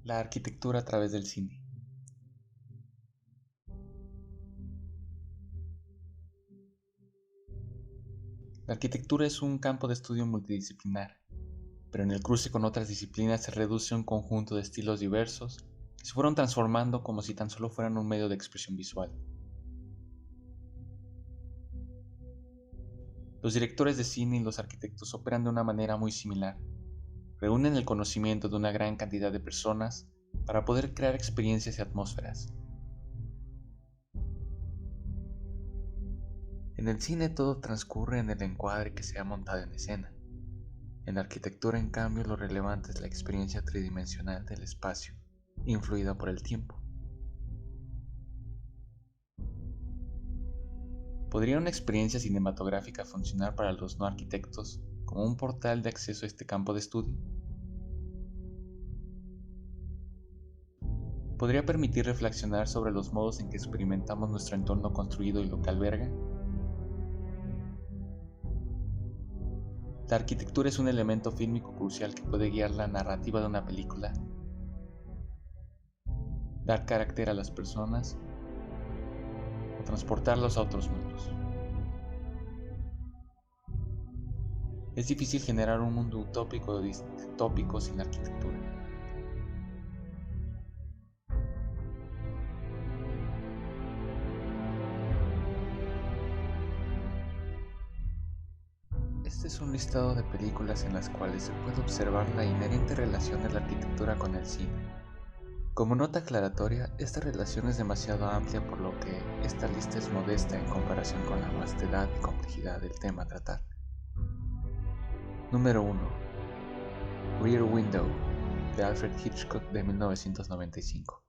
La arquitectura a través del cine. La arquitectura es un campo de estudio multidisciplinar, pero en el cruce con otras disciplinas se reduce a un conjunto de estilos diversos que se fueron transformando como si tan solo fueran un medio de expresión visual. Los directores de cine y los arquitectos operan de una manera muy similar. Reúnen el conocimiento de una gran cantidad de personas para poder crear experiencias y atmósferas. En el cine todo transcurre en el encuadre que se ha montado en escena. En la arquitectura, en cambio, lo relevante es la experiencia tridimensional del espacio, influida por el tiempo. ¿Podría una experiencia cinematográfica funcionar para los no arquitectos como un portal de acceso a este campo de estudio? ¿Podría permitir reflexionar sobre los modos en que experimentamos nuestro entorno construido y lo que alberga? La arquitectura es un elemento fílmico crucial que puede guiar la narrativa de una película, dar carácter a las personas o transportarlos a otros mundos. Es difícil generar un mundo utópico o distópico sin arquitectura. Este es un listado de películas en las cuales se puede observar la inherente relación de la arquitectura con el cine. Como nota aclaratoria, esta relación es demasiado amplia por lo que esta lista es modesta en comparación con la vastedad y complejidad del tema a tratar. Número 1. Rear Window, de Alfred Hitchcock de 1995.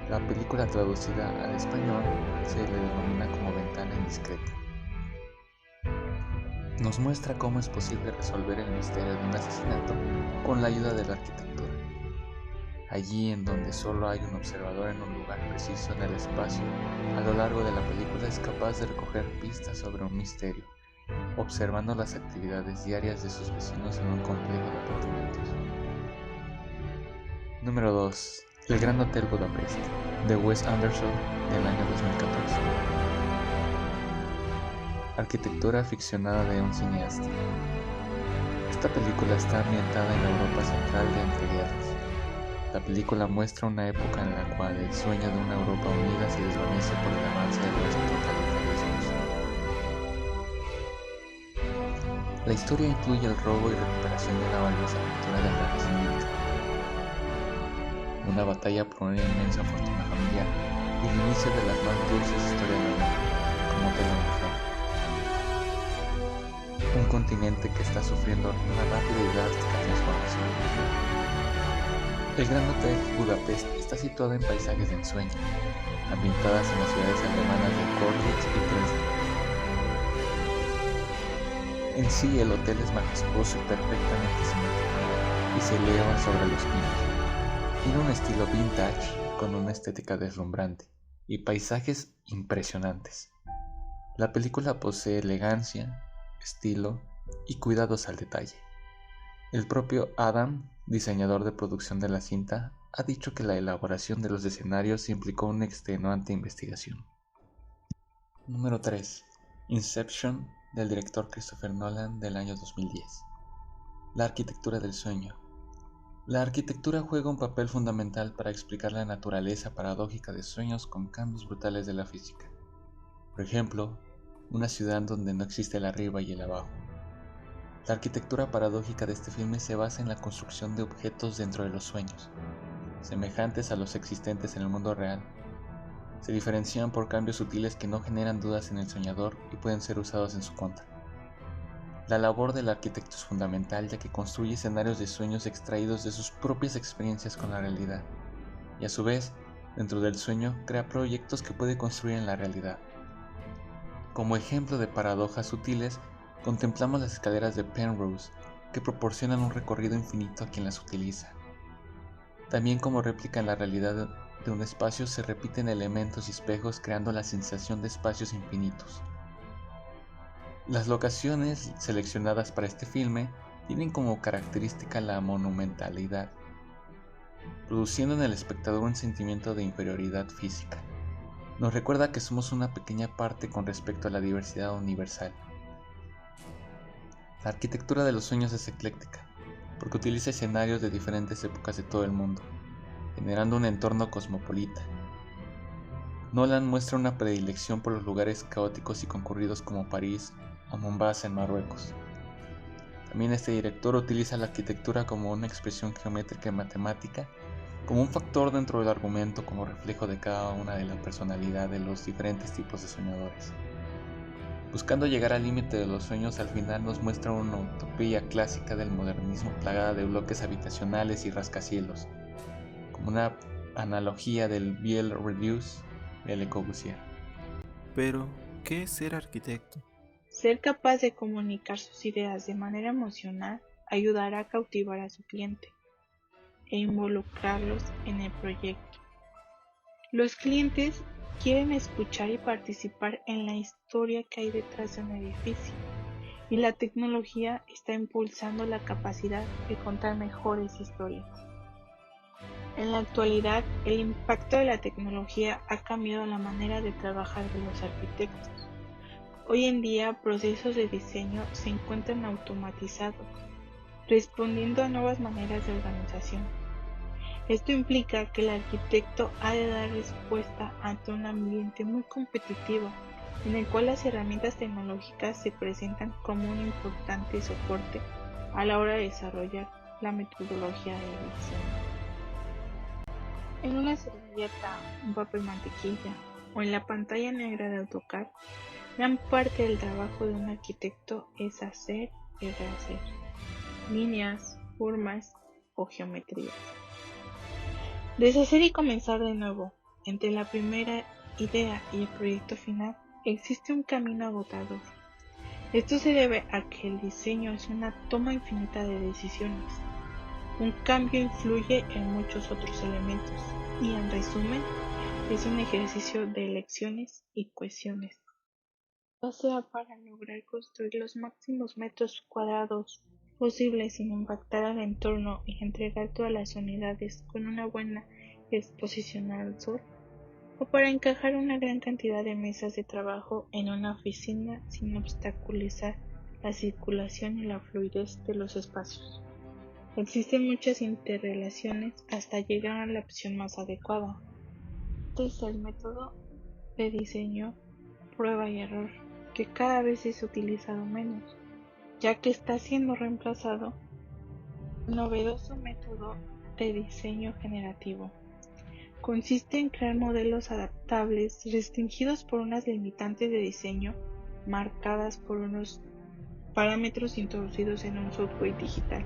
La película traducida al español se le denomina como Ventana Indiscreta. Nos muestra cómo es posible resolver el misterio de un asesinato con la ayuda de la arquitectura. Allí en donde solo hay un observador en un lugar preciso en el espacio, a lo largo de la película es capaz de recoger pistas sobre un misterio, observando las actividades diarias de sus vecinos en un complejo de apartamentos. Número 2. El Gran Hotel Budapest, de Wes Anderson, del año 2014. Arquitectura ficcionada de un cineasta. Esta película está ambientada en la Europa central de entreguerras. La película muestra una época en la cual el sueño de una Europa unida se desvanece por el avance de los totalitarismos. La historia incluye el robo y recuperación de una valiosa pintura del Renacimiento, una batalla por una inmensa fortuna familiar y el inicio de las más dulces historias del mundo, como telenovela. Un continente que está sufriendo una rápida y drástica transformación. El Gran Hotel Budapest está situado en paisajes de ensueño, ambientadas en las ciudades alemanas de Görlitz y Dresden. En sí, el hotel es majestuoso y perfectamente simétrico, y se eleva sobre los pinos. Tiene un estilo vintage con una estética deslumbrante y paisajes impresionantes. La película posee elegancia, estilo y cuidados al detalle. El propio Adam, diseñador de producción de la cinta, ha dicho que la elaboración de los escenarios implicó una extenuante investigación. Número 3. Inception, del director Christopher Nolan, del año 2010. La arquitectura del sueño. La arquitectura juega un papel fundamental para explicar la naturaleza paradójica de sueños con cambios brutales de la física. Por ejemplo, una ciudad donde no existe el arriba y el abajo. La arquitectura paradójica de este filme se basa en la construcción de objetos dentro de los sueños, semejantes a los existentes en el mundo real. Se diferencian por cambios sutiles que no generan dudas en el soñador y pueden ser usados en su contra. La labor del arquitecto es fundamental ya que construye escenarios de sueños extraídos de sus propias experiencias con la realidad, y a su vez, dentro del sueño, crea proyectos que puede construir en la realidad. Como ejemplo de paradojas sutiles, contemplamos las escaleras de Penrose, que proporcionan un recorrido infinito a quien las utiliza. También como réplica en la realidad de un espacio se repiten elementos y espejos creando la sensación de espacios infinitos. Las locaciones seleccionadas para este filme tienen como característica la monumentalidad produciendo en el espectador un sentimiento de inferioridad física. Nos recuerda que somos una pequeña parte con respecto a la diversidad universal. La arquitectura de los sueños es ecléctica, porque utiliza escenarios de diferentes épocas de todo el mundo, generando un entorno cosmopolita. Nolan muestra una predilección por los lugares caóticos y concurridos como París o Mombasa en Marruecos. También este director utiliza la arquitectura como una expresión geométrica y matemática, como un factor dentro del argumento como reflejo de cada una de la personalidad de los diferentes tipos de soñadores. Buscando llegar al límite de los sueños, al final nos muestra una utopía clásica del modernismo plagada de bloques habitacionales y rascacielos, como una analogía del Biel Reduce de Le Corbusier. Pero, ¿qué es ser arquitecto? Ser capaz de comunicar sus ideas de manera emocional ayudará a cautivar a su cliente e involucrarlos en el proyecto. Los clientes quieren escuchar y participar en la historia que hay detrás de un edificio, y la tecnología está impulsando la capacidad de contar mejores historias. En la actualidad, el impacto de la tecnología ha cambiado la manera de trabajar de los arquitectos. Hoy en día, procesos de diseño se encuentran automatizados, respondiendo a nuevas maneras de organización. Esto implica que el arquitecto ha de dar respuesta ante un ambiente muy competitivo, en el cual las herramientas tecnológicas se presentan como un importante soporte a la hora de desarrollar la metodología de diseño. En una servilleta, un papel mantequilla o en la pantalla negra de AutoCAD, gran parte del trabajo de un arquitecto es hacer y rehacer líneas, formas o geometrías. Deshacer y comenzar de nuevo. Entre la primera idea y el proyecto final existe un camino agotador. Esto se debe a que el diseño es una toma infinita de decisiones. Un cambio influye en muchos otros elementos y, en resumen, es un ejercicio de elecciones y cohesiones, ya sea para lograr construir los máximos metros cuadrados posibles sin impactar al entorno y entregar todas las unidades con una buena exposición al sol, o para encajar una gran cantidad de mesas de trabajo en una oficina sin obstaculizar la circulación y la fluidez de los espacios. Existen muchas interrelaciones hasta llegar a la opción más adecuada. Este es el método de diseño prueba y error, que cada vez es utilizado menos, ya que está siendo reemplazado por un novedoso método de diseño generativo. Consiste en crear modelos adaptables restringidos por unas limitantes de diseño marcadas por unos parámetros introducidos en un software digital.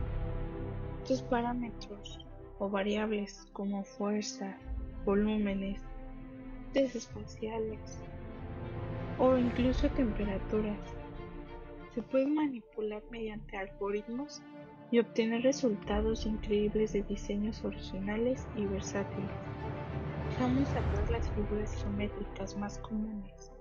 Estos parámetros o variables como fuerza, volúmenes, espaciales o incluso temperaturas se pueden manipular mediante algoritmos y obtener resultados increíbles de diseños originales y versátiles. Dejamos atrás las figuras geométricas más comunes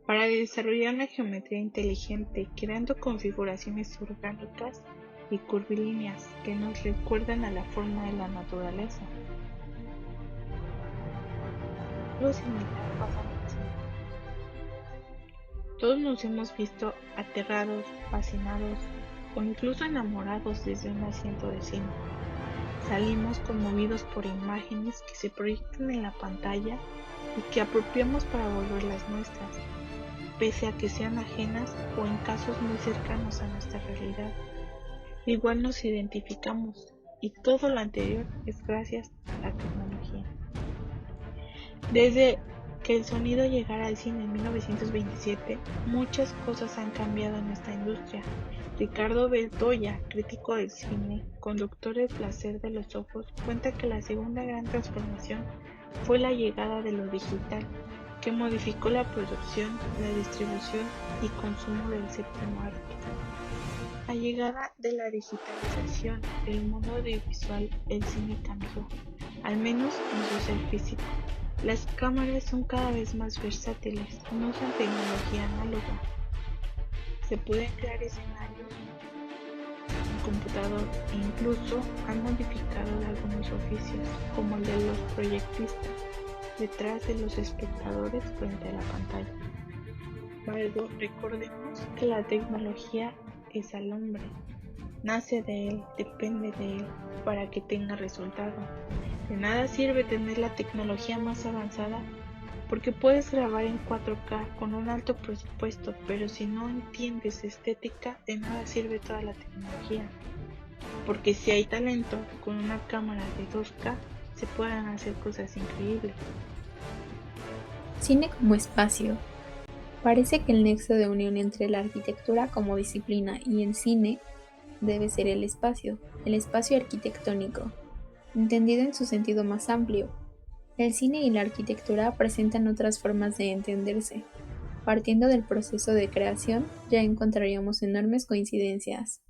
para desarrollar una geometría inteligente, creando configuraciones orgánicas y curvilíneas que nos recuerdan a la forma de la naturaleza. Algo similar pasa en el cine. Todos nos hemos visto aterrados, fascinados o incluso enamorados desde un asiento de cine. Salimos conmovidos por imágenes que se proyectan en la pantalla y que apropiamos para volverlas nuestras, pese a que sean ajenas o en casos muy cercanos a nuestra realidad. Igual nos identificamos, y todo lo anterior es gracias a la tecnología. Desde que el sonido llegara al cine en 1927, muchas cosas han cambiado en esta industria. Ricardo Bedoya, crítico del cine, conductor del placer de los ojos, cuenta que la segunda gran transformación fue la llegada de lo digital, que modificó la producción, la distribución y consumo del séptimo arte. La llegada de la digitalización del mundo audiovisual, el cine cambió, al menos en su ser físico. Las cámaras son cada vez más versátiles, no usan tecnología análoga. Se pueden crear escenarios computador e incluso han modificado algunos oficios, como el de los proyectistas, detrás de los espectadores frente a la pantalla. Sin embargo, recordemos que la tecnología es al hombre, nace de él, depende de él para que tenga resultado. De nada sirve tener la tecnología más avanzada porque puedes grabar en 4K con un alto presupuesto, pero si no entiendes estética, de nada sirve toda la tecnología. Porque si hay talento, con una cámara de 2K se pueden hacer cosas increíbles. Cine como espacio. Parece que el nexo de unión entre la arquitectura como disciplina y el cine debe ser el espacio arquitectónico, entendido en su sentido más amplio. El cine y la arquitectura presentan otras formas de entenderse. Partiendo del proceso de creación, ya encontraríamos enormes coincidencias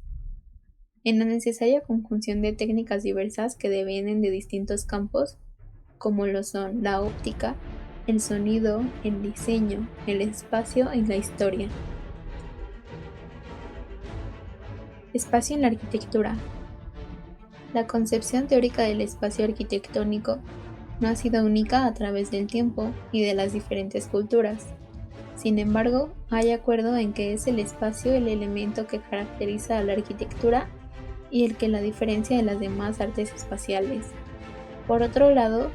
en la necesaria conjunción de técnicas diversas que devienen de distintos campos, como lo son la óptica, el sonido, el diseño, el espacio y la historia. Espacio en la arquitectura. La concepción teórica del espacio arquitectónico no ha sido única a través del tiempo y de las diferentes culturas. Sin embargo, hay acuerdo en que es el espacio el elemento que caracteriza a la arquitectura y el que la diferencia de las demás artes espaciales. Por otro lado,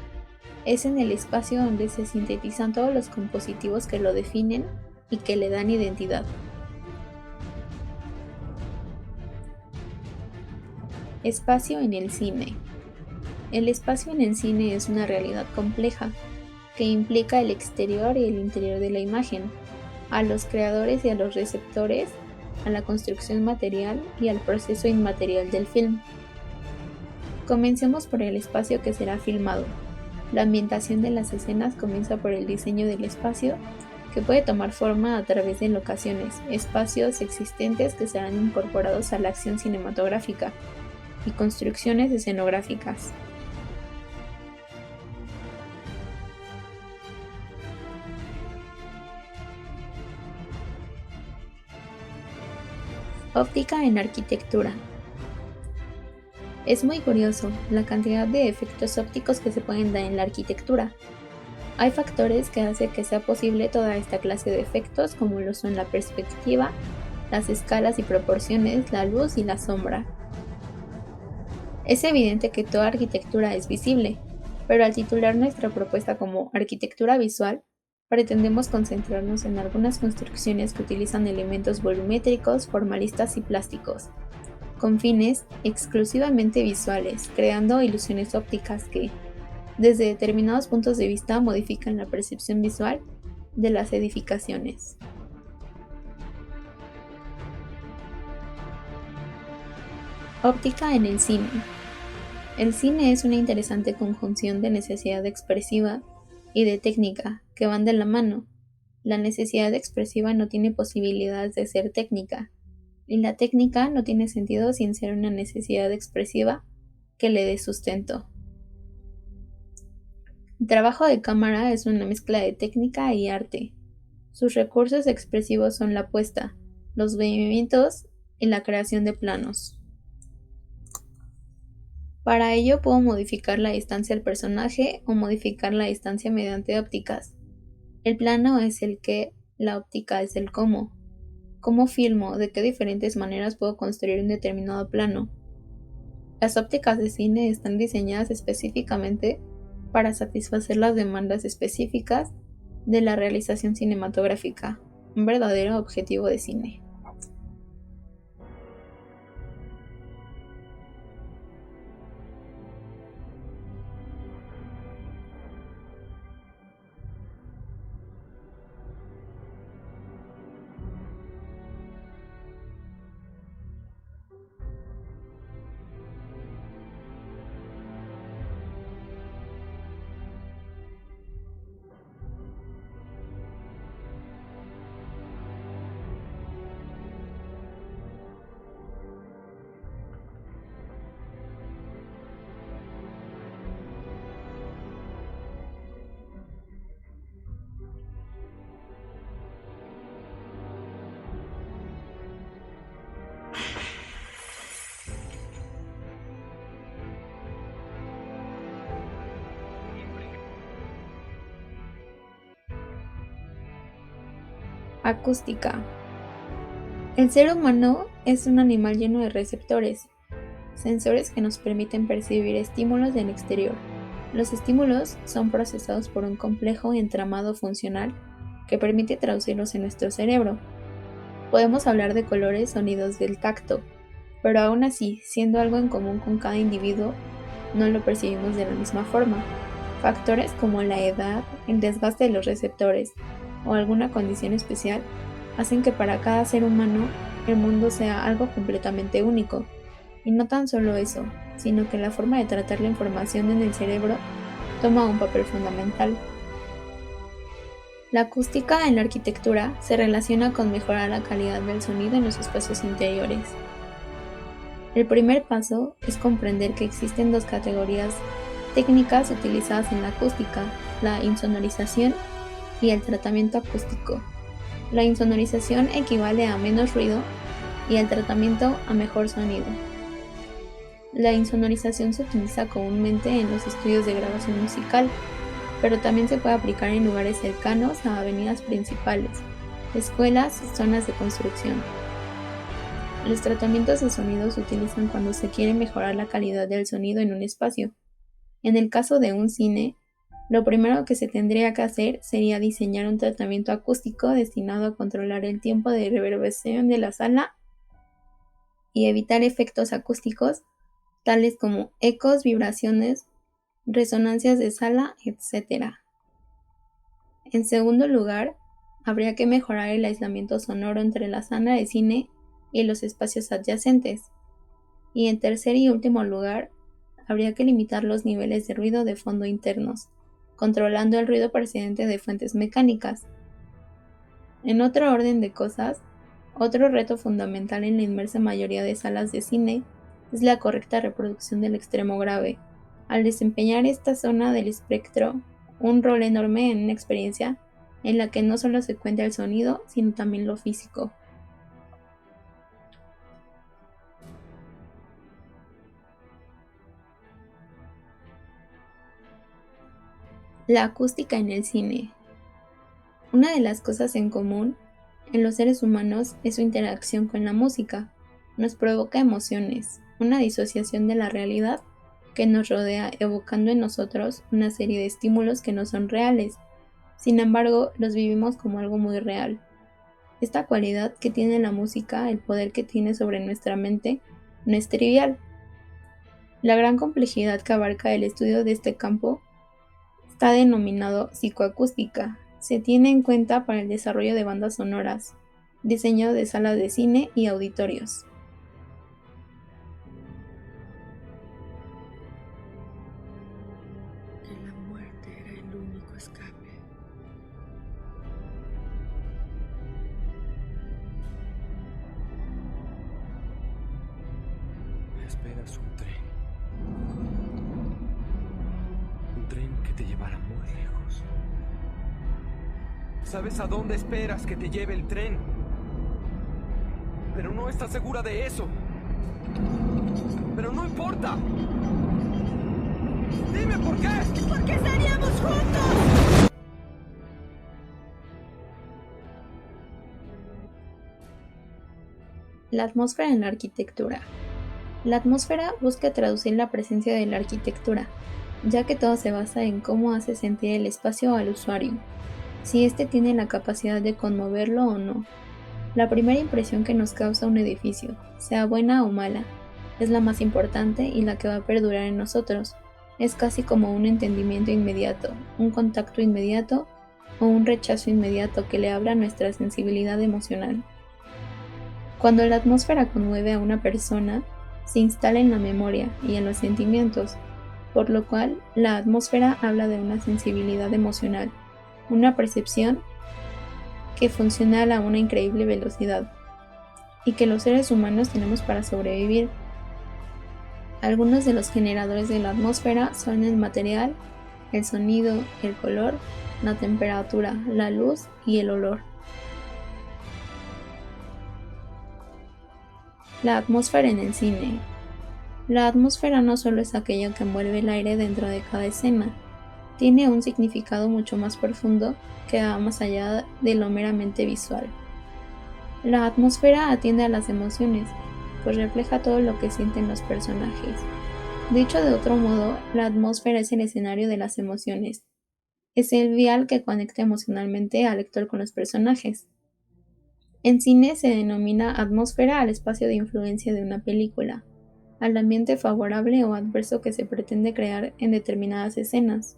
es en el espacio donde se sintetizan todos los compositivos que lo definen y que le dan identidad. Espacio en el cine. El espacio en el cine es una realidad compleja, que implica el exterior y el interior de la imagen, a los creadores y a los receptores, a la construcción material y al proceso inmaterial del film. Comencemos por el espacio que será filmado. La ambientación de las escenas comienza por el diseño del espacio, que puede tomar forma a través de locaciones, espacios existentes que serán incorporados a la acción cinematográfica, y construcciones escenográficas. Óptica en arquitectura. Es muy curioso la cantidad de efectos ópticos que se pueden dar en la arquitectura. Hay factores que hacen que sea posible toda esta clase de efectos, como lo son la perspectiva, las escalas y proporciones, la luz y la sombra. Es evidente que toda arquitectura es visible, pero al titular nuestra propuesta como arquitectura visual, pretendemos concentrarnos en algunas construcciones que utilizan elementos volumétricos, formalistas y plásticos, con fines exclusivamente visuales, creando ilusiones ópticas que, desde determinados puntos de vista, modifican la percepción visual de las edificaciones. Óptica en el cine. El cine es una interesante conjunción de necesidad expresiva y de técnica que van de la mano. La necesidad expresiva no tiene posibilidades de ser técnica, y la técnica no tiene sentido sin ser una necesidad expresiva que le dé sustento. El trabajo de cámara es una mezcla de técnica y arte. Sus recursos expresivos son la puesta, los movimientos y la creación de planos. Para ello puedo modificar la distancia al personaje o modificar la distancia mediante ópticas. El plano es el qué, la óptica es el cómo. ¿Cómo filmo? ¿De qué diferentes maneras puedo construir un determinado plano? Las ópticas de cine están diseñadas específicamente para satisfacer las demandas específicas de la realización cinematográfica, un verdadero objetivo de cine. Acústica. El ser humano es un animal lleno de receptores, sensores que nos permiten percibir estímulos del exterior. Los estímulos son procesados por un complejo entramado funcional que permite traducirlos en nuestro cerebro. Podemos hablar de colores, sonidos, del tacto, pero aún así, siendo algo en común con cada individuo, no lo percibimos de la misma forma. Factores como la edad, el desgaste de los receptores o alguna condición especial hacen que para cada ser humano el mundo sea algo completamente único. Y no tan solo eso, sino que la forma de tratar la información en el cerebro toma un papel fundamental. La acústica en la arquitectura se relaciona con mejorar la calidad del sonido en los espacios interiores. El primer paso es comprender que existen dos categorías técnicas utilizadas en la acústica, la insonorización y el tratamiento acústico. La insonorización equivale a menos ruido y el tratamiento a mejor sonido. La insonorización se utiliza comúnmente en los estudios de grabación musical, pero también se puede aplicar en lugares cercanos a avenidas principales, escuelas y zonas de construcción. Los tratamientos de sonido se utilizan cuando se quiere mejorar la calidad del sonido en un espacio. En el caso de un cine, lo primero que se tendría que hacer sería diseñar un tratamiento acústico destinado a controlar el tiempo de reverberación de la sala y evitar efectos acústicos tales como ecos, vibraciones, resonancias de sala, etc. En segundo lugar, habría que mejorar el aislamiento sonoro entre la sala de cine y los espacios adyacentes. Y en tercer y último lugar, habría que limitar los niveles de ruido de fondo internos, controlando el ruido procedente de fuentes mecánicas. En otro orden de cosas, otro reto fundamental en la inmensa mayoría de salas de cine es la correcta reproducción del extremo grave, al desempeñar esta zona del espectro un rol enorme en una experiencia en la que no solo se cuenta el sonido, sino también lo físico. La acústica en el cine. Una de las cosas en común en los seres humanos es su interacción con la música. Nos provoca emociones, una disociación de la realidad que nos rodea, evocando en nosotros una serie de estímulos que no son reales. Sin embargo, los vivimos como algo muy real. Esta cualidad que tiene la música, el poder que tiene sobre nuestra mente, no es trivial. La gran complejidad que abarca el estudio de este campo está denominado psicoacústica. Se tiene en cuenta para el desarrollo de bandas sonoras, diseño de salas de cine y auditorios. Que la muerte era el único escape. Esperas un tren. Un tren que te llevará muy lejos. ¿Sabes a dónde esperas que te lleve el tren? Pero no estás segura de eso. Pero no importa. Dime por qué. ¿Por qué estaríamos juntos? La atmósfera en la arquitectura. La atmósfera busca traducir la presencia de la arquitectura, ya que todo se basa en cómo hace sentir el espacio al usuario, si éste tiene la capacidad de conmoverlo o no. La primera impresión que nos causa un edificio, sea buena o mala, es la más importante y la que va a perdurar en nosotros. Es casi como un entendimiento inmediato, un contacto inmediato o un rechazo inmediato que le habla a nuestra sensibilidad emocional. Cuando la atmósfera conmueve a una persona, se instala en la memoria y en los sentimientos, por lo cual la atmósfera habla de una sensibilidad emocional, una percepción que funciona a una increíble velocidad y que los seres humanos tenemos para sobrevivir. Algunos de los generadores de la atmósfera son el material, el sonido, el color, la temperatura, la luz y el olor. La atmósfera en el cine. La atmósfera no solo es aquello que envuelve el aire dentro de cada escena, tiene un significado mucho más profundo que va más allá de lo meramente visual. La atmósfera atiende a las emociones, pues refleja todo lo que sienten los personajes. Dicho de otro modo, la atmósfera es el escenario de las emociones. Es el vial que conecta emocionalmente al lector con los personajes. En cine se denomina atmósfera al espacio de influencia de una película, al ambiente favorable o adverso que se pretende crear en determinadas escenas.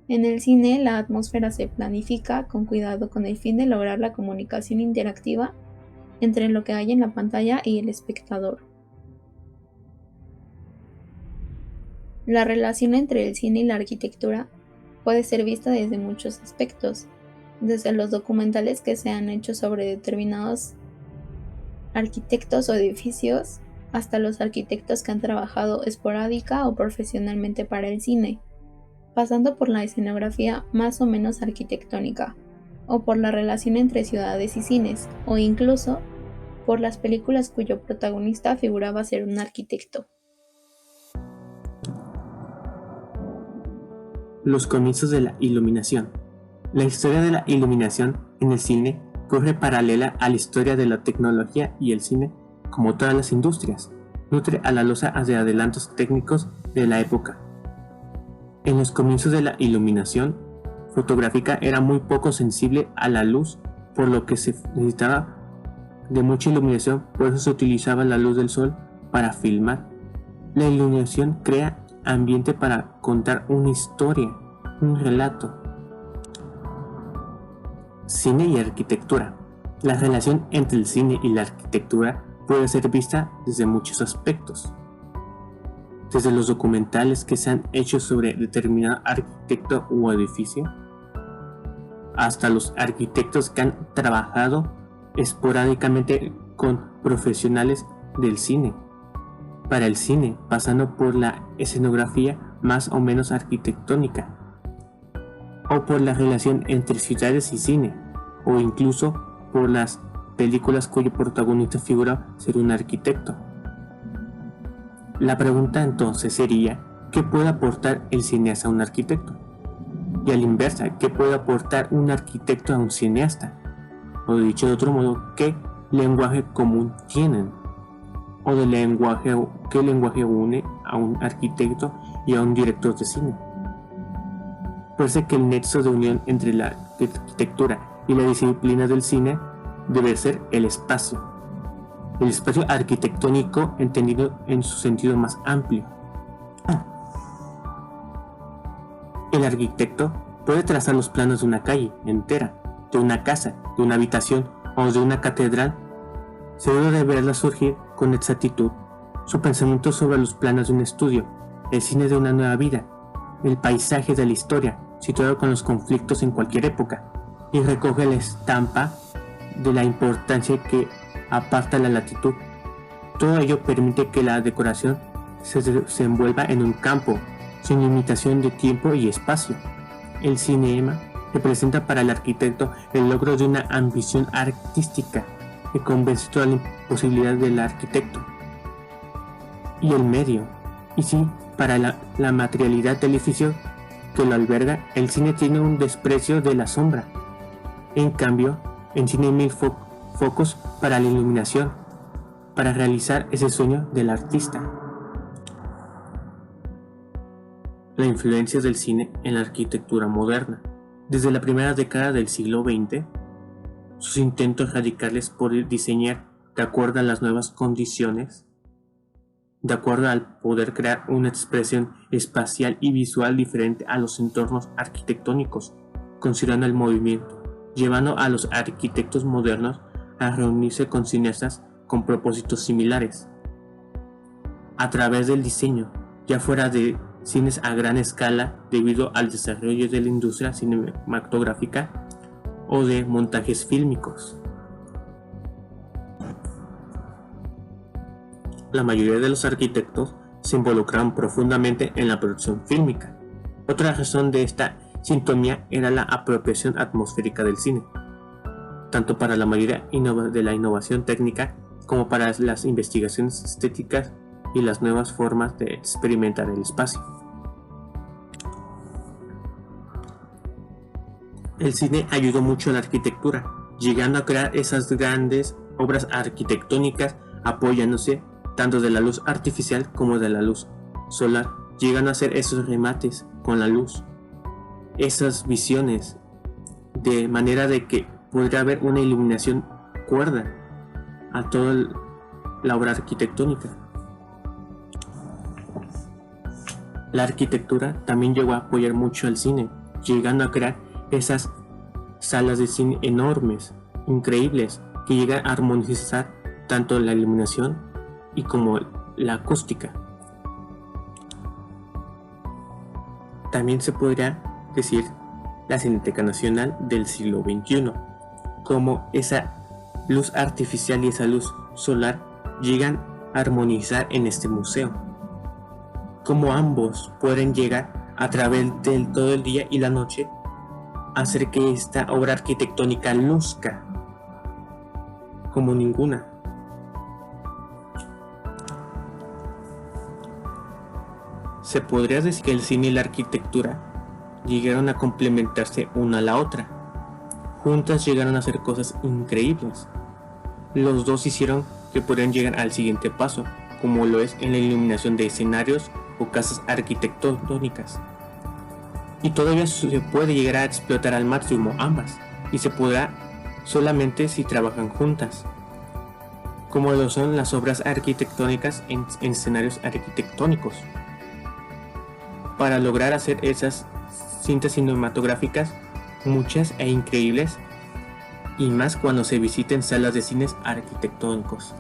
En el cine, la atmósfera se planifica con cuidado con el fin de lograr la comunicación interactiva entre lo que hay en la pantalla y el espectador. La relación entre el cine y la arquitectura puede ser vista desde muchos aspectos, desde los documentales que se han hecho sobre determinados arquitectos o edificios, hasta los arquitectos que han trabajado esporádica o profesionalmente para el cine, pasando por la escenografía más o menos arquitectónica, o por la relación entre ciudades y cines, o incluso por las películas cuyo protagonista figuraba ser un arquitecto. Los comienzos de la iluminación. La historia de la iluminación en el cine corre paralela a la historia de la tecnología, y el cine, como todas las industrias, nutre a la losa de adelantos técnicos de la época. En los comienzos de la iluminación fotográfica era muy poco sensible a la luz, por lo que se necesitaba de mucha iluminación, por eso se utilizaba la luz del sol para filmar. La iluminación crea ambiente para contar una historia, un relato. Cine y arquitectura. La relación entre el cine y la arquitectura puede ser vista desde muchos aspectos. Desde los documentales que se han hecho sobre determinado arquitecto u edificio, hasta los arquitectos que han trabajado esporádicamente con profesionales del cine, para el cine, pasando por la escenografía más o menos arquitectónica, o por la relación entre ciudades y cine, o incluso por las películas cuyo protagonista figura ser un arquitecto. La pregunta entonces sería, ¿qué puede aportar el cineasta a un arquitecto? Y a la inversa, ¿qué puede aportar un arquitecto a un cineasta? O dicho de otro modo, ¿qué lenguaje común tienen? O de lenguaje, ¿qué lenguaje une a un arquitecto y a un director de cine? Parece que el nexo de unión entre la arquitectura y la disciplina del cine debe ser el espacio arquitectónico entendido en su sentido más amplio. El arquitecto puede trazar los planos de una calle entera, de una casa, de una habitación o de una catedral. Seguro de verla surgir con exactitud su pensamiento sobre los planos de un estudio, el cine de una nueva vida, el paisaje de la historia, situado con los conflictos en cualquier época, y recoge la estampa de la importancia que aparta la latitud. Todo ello permite que la decoración se envuelva en un campo, sin limitación de tiempo y espacio. El cinema representa para el arquitecto el logro de una ambición artística que convence toda la imposibilidad del arquitecto. Y el medio, y sí, para la materialidad del edificio que lo alberga, el cine tiene un desprecio de la sombra. En cambio, en cine hay mil focos para la iluminación, para realizar ese sueño del artista. La influencia del cine en la arquitectura moderna. Desde la primera década del siglo XX, sus intentos radicales por diseñar de acuerdo a las nuevas condiciones, de acuerdo al poder crear una expresión espacial y visual diferente a los entornos arquitectónicos, considerando el movimiento, llevando a los arquitectos modernos a reunirse con cineastas con propósitos similares. A través del diseño, ya fuera de cines a gran escala debido al desarrollo de la industria cinematográfica o de montajes fílmicos. La mayoría de los arquitectos se involucraron profundamente en la producción fílmica. Otra razón de esta sintonía era la apropiación atmosférica del cine, tanto para la mayoría de la innovación técnica como para las investigaciones estéticas y las nuevas formas de experimentar el espacio. El cine ayudó mucho a la arquitectura, llegando a crear esas grandes obras arquitectónicas apoyándose tanto de la luz artificial como de la luz solar, llegando a hacer esos remates con la luz, esas visiones, de manera de que podría haber una iluminación cuerda a toda la obra arquitectónica. La arquitectura también llegó a apoyar mucho al cine, llegando a crear esas salas de cine enormes, increíbles, que llegan a armonizar tanto la iluminación y como la acústica. También se podría decir la Cineteca Nacional del siglo XXI, como esa luz artificial y esa luz solar llegan a armonizar en este museo, como ambos pueden llegar a través de todo el día y la noche a hacer que esta obra arquitectónica luzca como ninguna. Se podría decir que el cine y la arquitectura llegaron a complementarse una a la otra. Juntas llegaron a hacer cosas increíbles. Los dos hicieron que pudieran llegar al siguiente paso, como lo es en la iluminación de escenarios o casas arquitectónicas. Y todavía se puede llegar a explotar al máximo ambas, y se podrá solamente si trabajan juntas, como lo son las obras arquitectónicas en escenarios arquitectónicos, para lograr hacer esas cintas cinematográficas muchas e increíbles, y más cuando se visiten salas de cines arquitectónicos.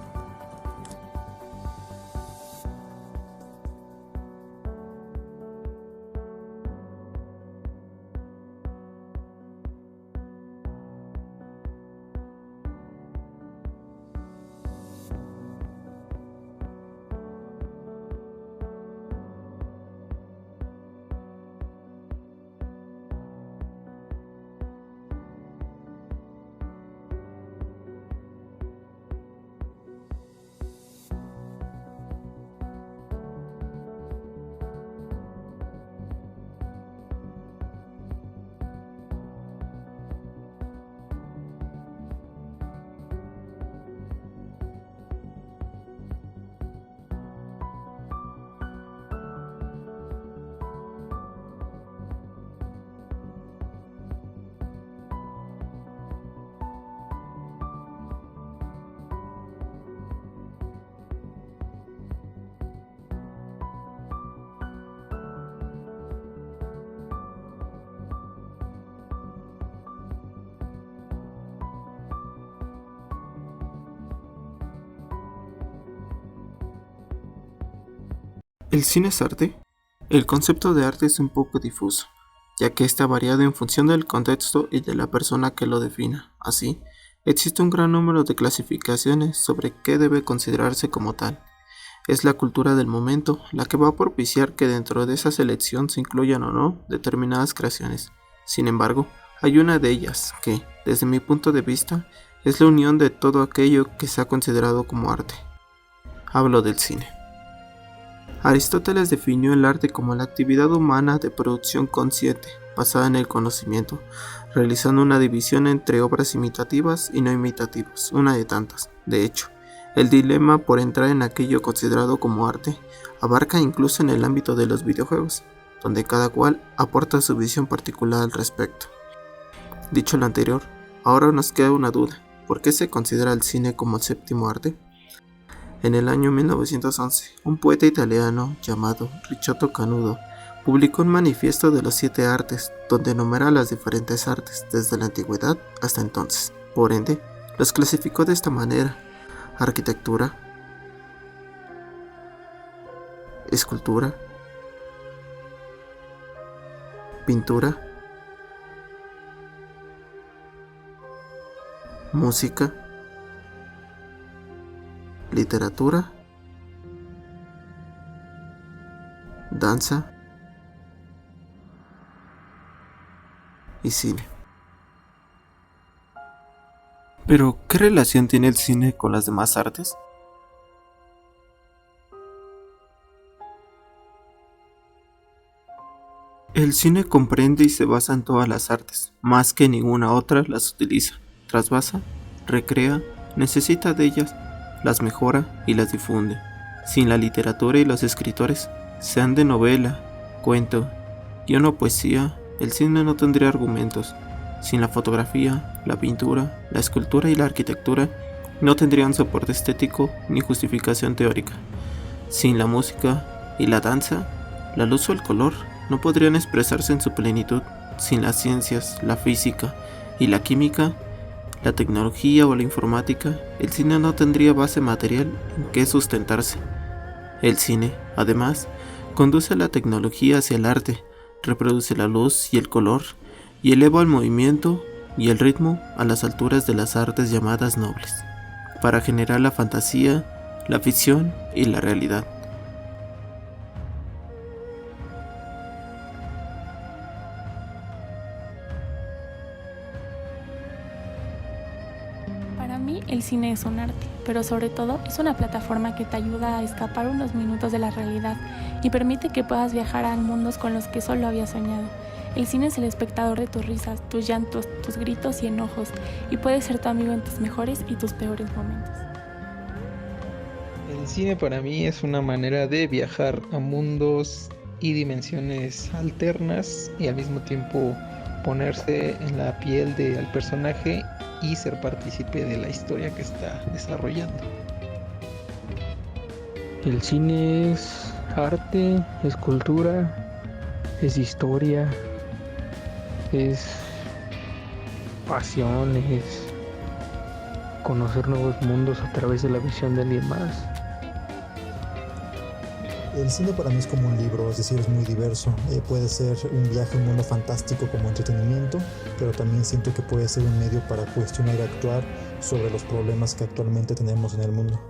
¿El cine es arte? El concepto de arte es un poco difuso, ya que está variado en función del contexto y de la persona que lo defina. Así, existe un gran número de clasificaciones sobre qué debe considerarse como tal. Es la cultura del momento la que va a propiciar que dentro de esa selección se incluyan o no determinadas creaciones. Sin embargo, hay una de ellas que, desde mi punto de vista, es la unión de todo aquello que se ha considerado como arte. Hablo del cine. Aristóteles definió el arte como la actividad humana de producción consciente, basada en el conocimiento, realizando una división entre obras imitativas y no imitativas, una de tantas. De hecho, el dilema por entrar en aquello considerado como arte abarca incluso en el ámbito de los videojuegos, donde cada cual aporta su visión particular al respecto. Dicho lo anterior, ahora nos queda una duda: ¿por qué se considera el cine como el séptimo arte? En el año 1911, un poeta italiano llamado Ricciotto Canudo publicó un manifiesto de los 7 artes, donde enumera las diferentes artes desde la antigüedad hasta entonces. Por ende, los clasificó de esta manera: arquitectura, escultura, pintura, música, literatura, danza y cine. Pero, ¿qué relación tiene el cine con las demás artes? El cine comprende y se basa en todas las artes, más que ninguna otra las utiliza, trasvasa, recrea, necesita de ellas, las mejora y las difunde. Sin la literatura y los escritores, sean de novela, cuento, guion o poesía, el cine no tendría argumentos. Sin la fotografía, la pintura, la escultura y la arquitectura, no tendrían soporte estético ni justificación teórica. Sin la música y la danza, la luz o el color no podrían expresarse en su plenitud. Sin las ciencias, la física y la química, la tecnología o la informática, el cine no tendría base material en que sustentarse. El cine, además, conduce a la tecnología hacia el arte, reproduce la luz y el color, y eleva el movimiento y el ritmo a las alturas de las artes llamadas nobles, para generar la fantasía, la ficción y la realidad. Para mí el cine es un arte, pero sobre todo es una plataforma que te ayuda a escapar unos minutos de la realidad y permite que puedas viajar a mundos con los que solo habías soñado. El cine es el espectador de tus risas, tus llantos, tus gritos y enojos, y puede ser tu amigo en tus mejores y tus peores momentos. El cine para mí es una manera de viajar a mundos y dimensiones alternas y al mismo tiempo ponerse en la piel del personaje y ser partícipe de la historia que está desarrollando. El cine es arte, es cultura, es historia, es pasión, es conocer nuevos mundos a través de la visión de alguien más. El cine para mí es como un libro, es decir, es muy diverso. Puede ser un viaje a un mundo fantástico como entretenimiento, pero también siento que puede ser un medio para cuestionar y actuar sobre los problemas que actualmente tenemos en el mundo.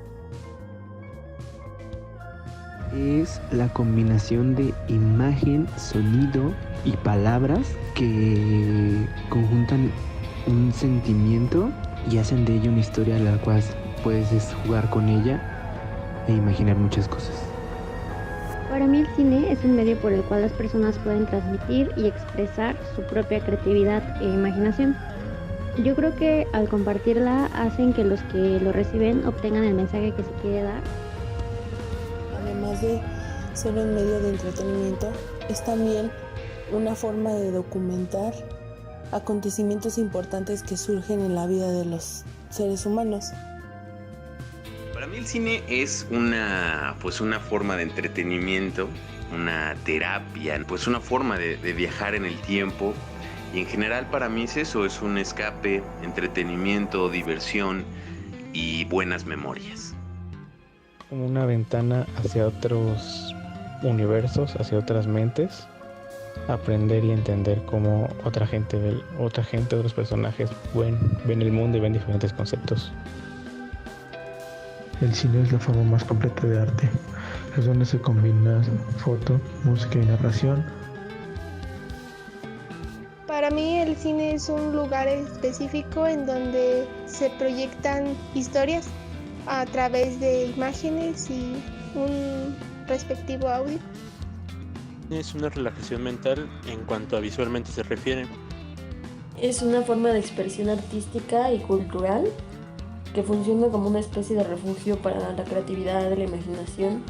Es la combinación de imagen, sonido y palabras que conjuntan un sentimiento y hacen de ella una historia a la cual puedes jugar con ella e imaginar muchas cosas. Para mí el cine es un medio por el cual las personas pueden transmitir y expresar su propia creatividad e imaginación. Yo creo que al compartirla hacen que los que lo reciben obtengan el mensaje que se quiere dar. Además de ser un medio de entretenimiento, es también una forma de documentar acontecimientos importantes que surgen en la vida de los seres humanos. Para mí el cine es una forma de entretenimiento, una terapia, pues una forma de viajar en el tiempo, y en general para mí es eso, es un escape, entretenimiento, diversión y buenas memorias. Como una ventana hacia otros universos, hacia otras mentes, aprender y entender cómo otra gente, otros personajes ven el mundo y ven diferentes conceptos. El cine es la forma más completa de arte. Es donde se combina foto, música y narración. Para mí el cine es un lugar específico en donde se proyectan historias a través de imágenes y un respectivo audio. Es una relajación mental en cuanto a visualmente se refiere. Es una forma de expresión artística y cultural que funciona como una especie de refugio para la creatividad y la imaginación,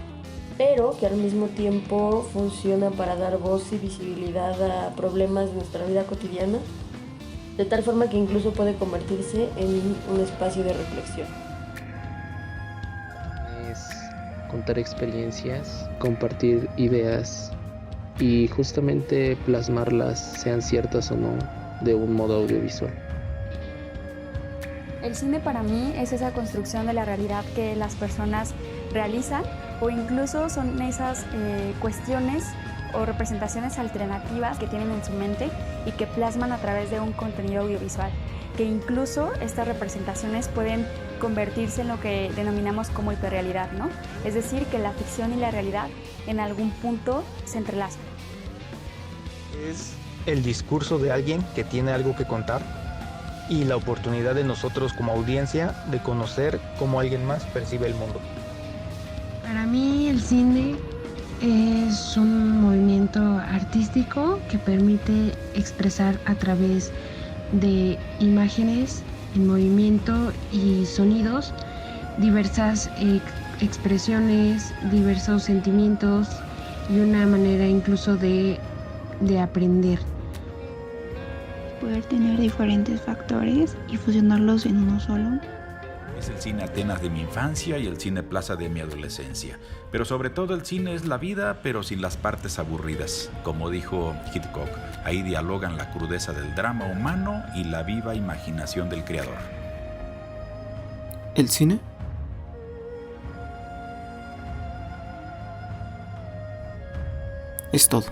pero que al mismo tiempo funciona para dar voz y visibilidad a problemas de nuestra vida cotidiana, de tal forma que incluso puede convertirse en un espacio de reflexión. Es contar experiencias, compartir ideas y justamente plasmarlas, sean ciertas o no, de un modo audiovisual. El cine para mí es esa construcción de la realidad que las personas realizan, o incluso son esas cuestiones o representaciones alternativas que tienen en su mente y que plasman a través de un contenido audiovisual, que incluso estas representaciones pueden convertirse en lo que denominamos como hiperrealidad, ¿no? Es decir, que la ficción y la realidad en algún punto se entrelazan. Es el discurso de alguien que tiene algo que contar y la oportunidad de nosotros como audiencia de conocer cómo alguien más percibe el mundo. Para mí el cine es un movimiento artístico que permite expresar a través de imágenes en movimiento y sonidos, diversas expresiones, diversos sentimientos y una manera incluso de aprender. Poder tener diferentes factores y fusionarlos en uno solo. Es el cine Atenas de mi infancia y el cine Plaza de mi adolescencia. Pero sobre todo el cine es la vida, pero sin las partes aburridas. Como dijo Hitchcock, ahí dialogan la crudeza del drama humano y la viva imaginación del creador. ¿El cine? Es todo.